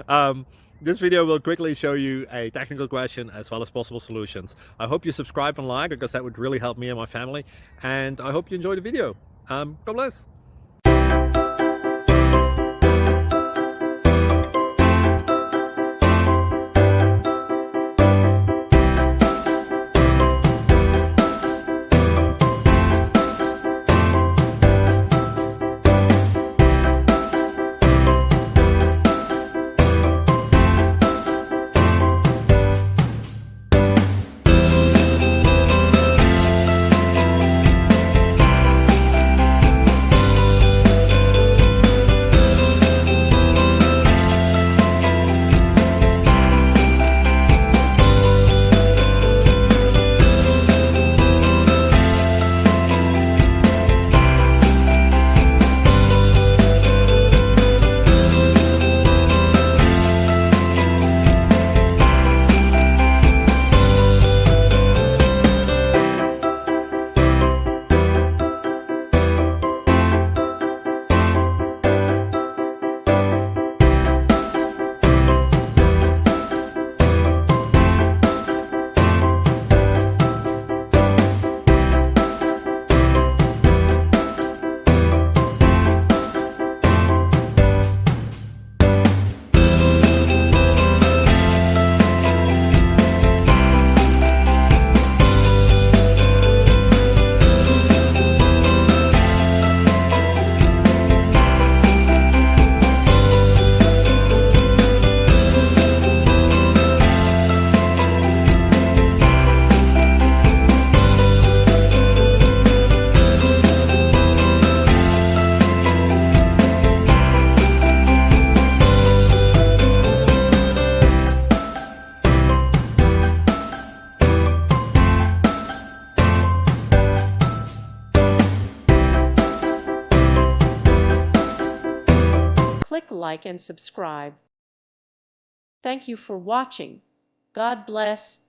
um, this video will quickly show you a technical question as well as possible solutions. I hope you subscribe and like, because that would really help me and my family. And I hope you enjoy the video. God bless. Click like and subscribe. Thank you for watching. God bless.